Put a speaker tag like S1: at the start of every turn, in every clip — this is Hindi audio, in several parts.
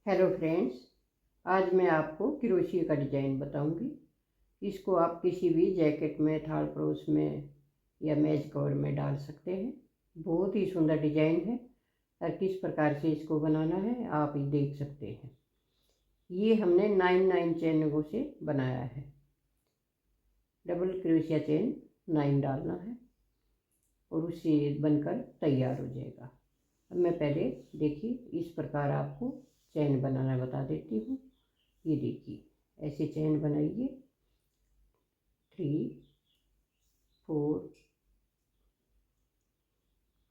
S1: हेलो फ्रेंड्स, आज मैं आपको क्रोशिया का डिज़ाइन बताऊंगी। इसको आप किसी भी जैकेट में, थाल परोस में या मेज कवर में डाल सकते हैं। बहुत ही सुंदर डिज़ाइन है और किस प्रकार से इसको बनाना है आप देख सकते हैं। ये हमने 9 चैनों से बनाया है। डबल क्रोशिया चेन 9 डालना है और उससे बनकर तैयार हो जाएगा। अब मैं पहले देखिए इस प्रकार आपको चैन बनाना बता देती हूँ। ये देखिए ऐसे चैन बनाइए 3 4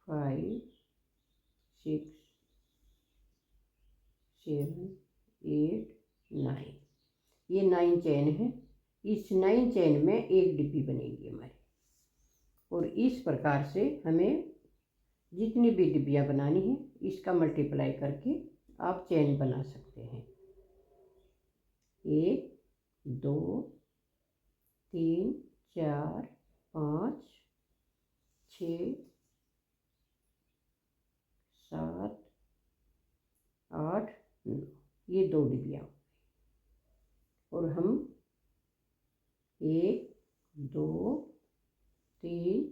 S1: 5 6 7 8 9। ये 9 चैन है। इस 9 चैन में एक डिब्बी बनेगी हमारी। और इस प्रकार से हमें जितनी भी डिब्बियाँ बनानी है इसका मल्टीप्लाई करके आप चैन बना सकते हैं। 1 2 3 4 5 6 7 8 9। ये 2 डिब्बियाँ और हम 1 2 3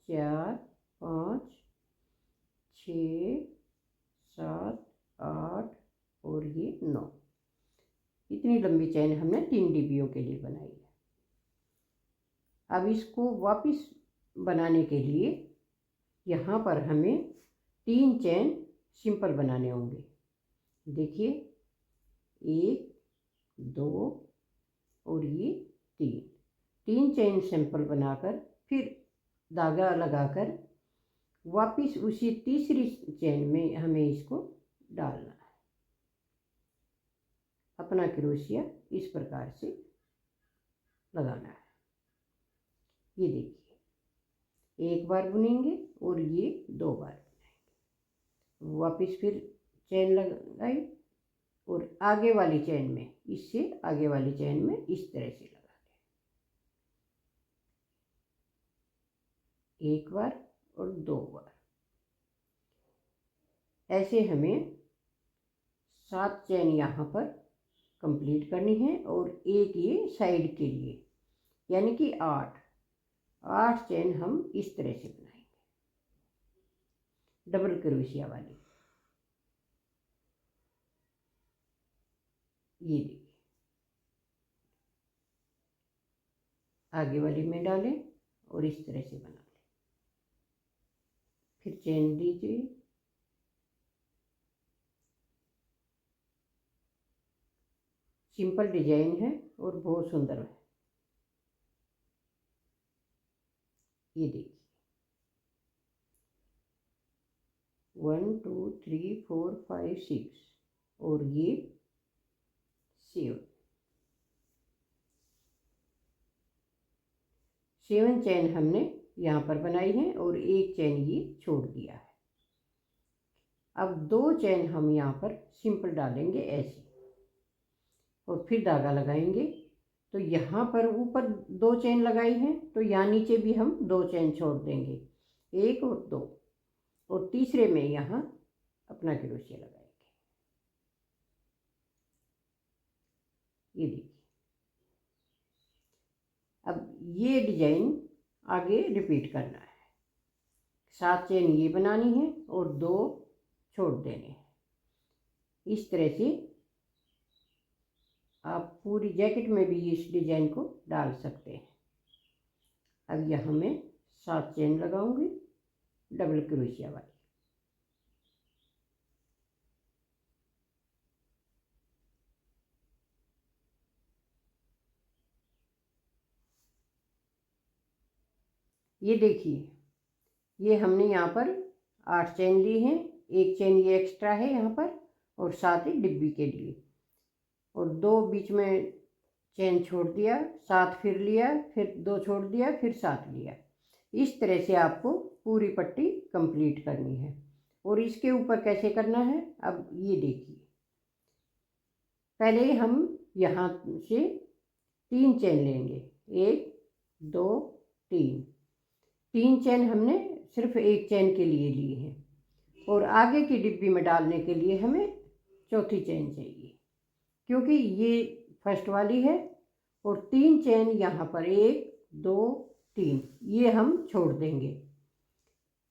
S1: 4 5 6 7 8 और ये 9। इतनी लंबी चैन हमने 3 डिब्बियों के लिए बनाई है। अब इसको वापस बनाने के लिए यहाँ पर हमें 3 चैन सिंपल बनाने होंगे। देखिए 1 2 और ये 3 चैन सिंपल बनाकर फिर धागा लगाकर वापस उसी तीसरी चैन में हमें इसको डालना है। अपना क्रोशिया इस प्रकार से लगाना है। ये देखिए एक बार बुनेंगे और ये 2 बार बुनेंगे। वापस फिर चैन लगाई और आगे वाली चैन में, इससे आगे वाली चैन में इस तरह से लगा दें। 1 बार और 2 बार। ऐसे हमें 7 चैन यहाँ पर कंप्लीट करनी है और एक ये साइड के लिए, यानी कि 8 चैन हम इस तरह से बनाएंगे डबल क्रोशिया वाली। ये देखिए आगे वाली में डालें और इस तरह से बना लें। फिर चैन दीजिए। सिंपल डिजाइन है और बहुत सुंदर है। ये देखिए 1 2 3 4 5 6 और ये 7 चैन हमने यहाँ पर बनाई है और एक चैन ये छोड़ दिया है। अब 2 चैन हम यहाँ पर सिंपल डालेंगे ऐसे और फिर धागा लगाएंगे। तो यहाँ पर ऊपर 2 चैन लगाई है तो यहाँ नीचे भी हम 2 चैन छोड़ देंगे, 1 और 2, और तीसरे में यहाँ अपना क्रोशिया लगाएंगे। ये देखिए अब ये डिजाइन आगे रिपीट करना है। 7 चैन ये बनानी है और 2 छोड़ देने हैं। इस तरह से आप पूरी जैकेट में भी इस डिजाइन को डाल सकते हैं। अब यहाँ मैं 7 चैन लगाऊंगी डबल क्रोशिया वाली। ये देखिए ये हमने यहाँ पर 8 चैन ली हैं। एक चैन ये एक्स्ट्रा है यहाँ पर और 7 ही डिब्बी के लिए, और 2 बीच में चैन छोड़ दिया, 7 फिर लिया, फिर 2 छोड़ दिया, फिर 7 लिया। इस तरह से आपको पूरी पट्टी कंप्लीट करनी है। और इसके ऊपर कैसे करना है अब ये देखिए। पहले हम यहाँ से 3 चैन लेंगे, 1 2 3 चैन हमने सिर्फ एक चैन के लिए ली है और आगे की डिब्बी में डालने के लिए हमें चौथी चेन चाहिए, क्योंकि ये फर्स्ट वाली है और 3 चेन यहाँ पर 1 2 3 ये हम छोड़ देंगे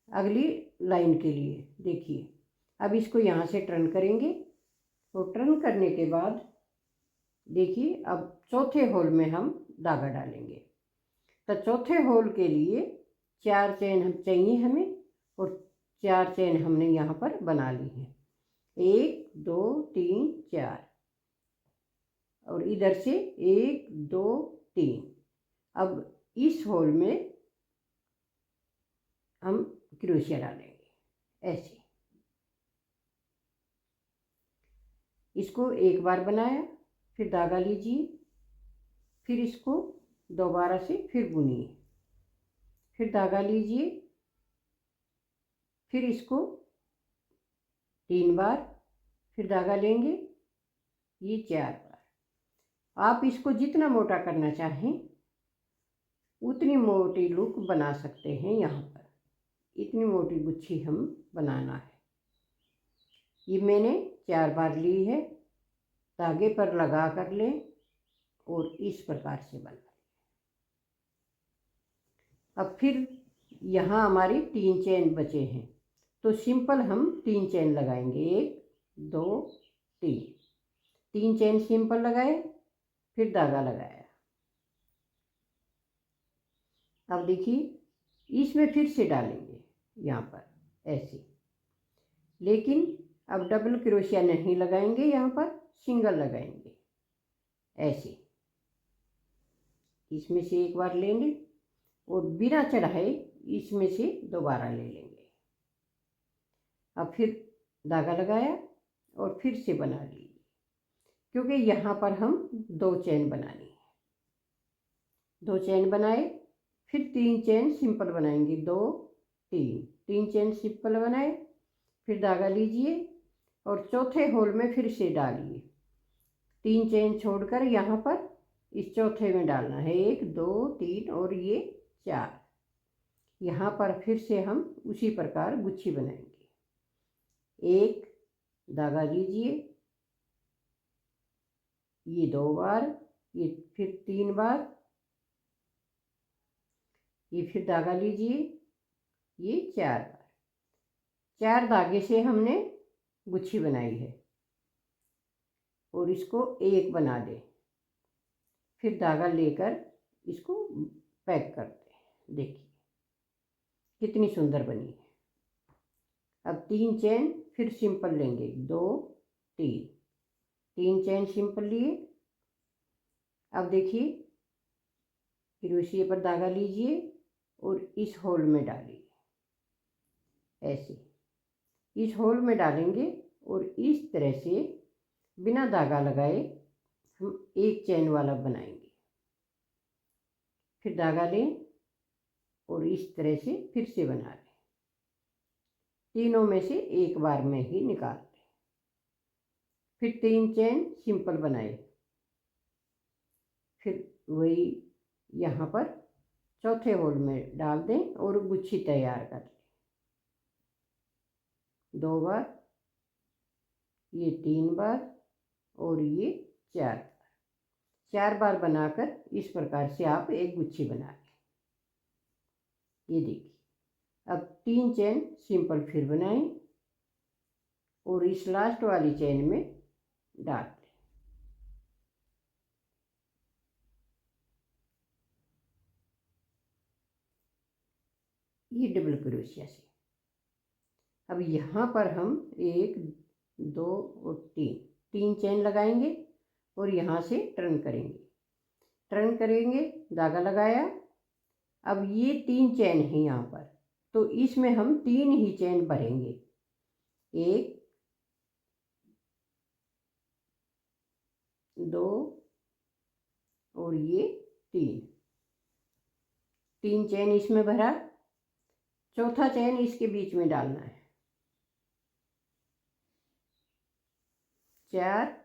S1: अगली लाइन के लिए। देखिए अब इसको यहाँ से टर्न करेंगे और टर्न करने के बाद देखिए अब चौथे होल में हम धागा डालेंगे। तो चौथे होल के लिए 4 चेन हम चाहिए हमें और 4 चेन हमने यहाँ पर बना ली है, 1 2 3 4 और इधर से 1 2 3। अब इस होल में हम क्रोशिया डालेंगे ऐसे। इसको एक बार बनाया, फिर धागा लीजिए, फिर इसको दोबारा से फिर बुनिए, फिर धागा लीजिए, फिर इसको 3 बार, फिर धागा लेंगे, ये 4 बार। आप इसको जितना मोटा करना चाहें उतनी मोटी लूप बना सकते हैं। यहाँ पर इतनी मोटी गुच्छी हम बनाना है। ये मैंने 4 बार ली है, धागे पर लगा कर लें और इस प्रकार से बना लें। अब फिर यहाँ हमारी 3 चेन बचे हैं, तो सिंपल हम 3 चेन लगाएंगे, 1 2 3। 3 चेन सिंपल लगाए, फिर धागा लगाया। अब देखिए इसमें फिर से डालेंगे यहाँ पर ऐसे, लेकिन अब डबल क्रोशिया नहीं लगाएंगे, यहाँ पर सिंगल लगाएंगे ऐसे। इसमें से एक बार लेंगे और बिना चढ़ाए इसमें से दोबारा ले लेंगे। अब फिर धागा लगाया और फिर से बना लीजिए, क्योंकि यहाँ पर हम 2 चेन बनानी है। 2 चेन बनाए, फिर 3 चेन सिंपल बनाएंगे, 2 3 चेन सिंपल बनाए, फिर धागा लीजिए और चौथे होल में फिर से डालिए। 3 चेन छोड़कर यहाँ पर इस चौथे में डालना है, 1 2 3 और ये 4। यहाँ पर फिर से हम उसी प्रकार गुच्छी बनाएंगे। 1 धागा लीजिए, ये 2 बार, ये फिर 3 बार, ये फिर धागा लीजिए, ये 4 बार। 4 धागे से हमने गुच्छी बनाई है और इसको एक बना दें, फिर धागा लेकर इसको पैक कर दें। देखिए कितनी सुंदर बनी है। अब 3 चेन फिर सिंपल लेंगे, 2 3 चेन सिंपल लिए। अब देखिए क्रोशिया पर धागा लीजिए और इस होल में डालिए ऐसे। इस होल में डालेंगे और इस तरह से बिना धागा लगाए हम 1 चेन वाला बनाएंगे। फिर धागा लें और इस तरह से फिर से बना लें। तीनों में से एक बार में ही निकाल लें। फिर 3 चेन सिंपल बनाए, फिर वही यहाँ पर चौथे होल में डाल दें और गुच्छी तैयार कर लें। 2 बार, ये 3 बार और ये 4 बार। 4 बार बनाकर इस प्रकार से आप एक गुच्छी बना लें। ये देखिए अब 3 चेन सिंपल फिर बनाएं और इस लास्ट वाली चेन में डाल दें। ये डबल क्रोशिया से। अब यहाँ पर हम 1 2 और 3 चेन लगाएंगे और यहाँ से टर्न करेंगे, धागा लगाया। अब ये 3 चेन है यहाँ पर, तो इसमें हम 3 ही चेन भरेंगे, 1 2 और ये 3 चेन इसमें भरा। चौथा चेन इसके बीच में डालना है, 4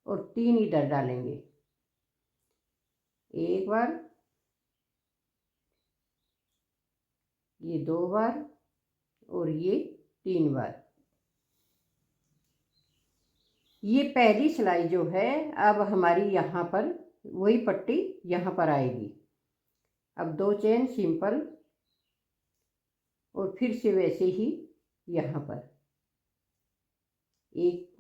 S1: और 3 इधर डालेंगे, एक बार, ये 2 बार और ये 3 बार। ये पहली सिलाई जो है अब हमारी यहाँ पर वही पट्टी यहाँ पर आएगी। अब 2 चेन सिंपल और फिर से वैसे ही यहाँ पर एक,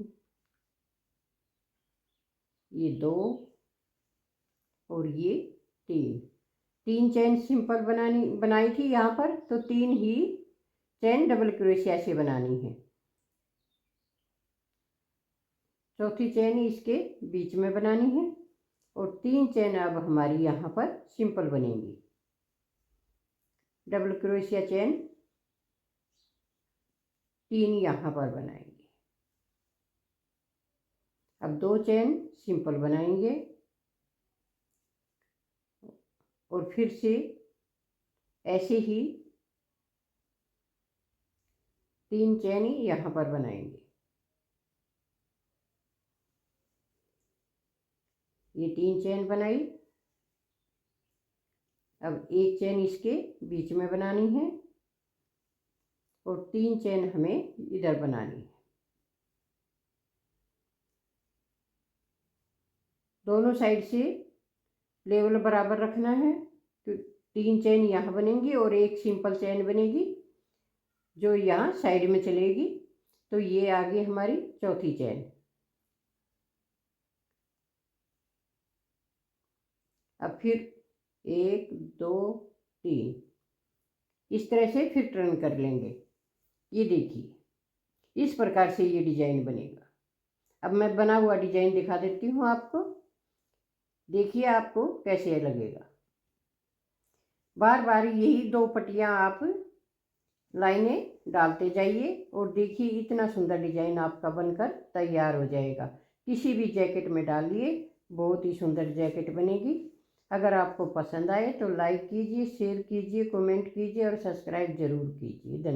S1: ये 2 और ये 3 चेन सिंपल बनाई थी यहाँ पर, तो 3 ही चेन डबल क्रोशिया से बनानी है। चौथी चेन इसके बीच में बनानी है और 3 चेन अब हमारी यहाँ पर सिंपल बनेंगी। डबल क्रोशिया चेन 3 यहाँ पर बनाएंगे। अब 2 चेन सिंपल बनाएंगे और फिर से ऐसे ही 3 चेन यहाँ पर बनाएंगे। ये 3 चेन बनाई। अब 1 चेन इसके बीच में बनानी है और 3 चेन हमें इधर बनानी है। दोनों साइड से लेवल बराबर रखना है। तो 3 चेन यहाँ बनेंगी और 1 सिंपल चेन बनेगी जो यहाँ साइड में चलेगी। तो ये आ गई हमारी चौथी चेन। अब फिर 1 2 3 इस तरह से फिर टर्न कर लेंगे। ये देखिए इस प्रकार से ये डिजाइन बनेगा। अब मैं बना हुआ डिजाइन दिखा देती हूँ आपको, देखिए आपको कैसे लगेगा। बार बार यही 2 पट्टियाँ आप लाइनें डालते जाइए और देखिए इतना सुंदर डिजाइन आपका बनकर तैयार हो जाएगा। किसी भी जैकेट में डालिए, बहुत ही सुंदर जैकेट बनेगी। अगर आपको पसंद आए तो लाइक कीजिए, शेयर कीजिए, कमेंट कीजिए और सब्सक्राइब जरूर कीजिए। धन्यवाद।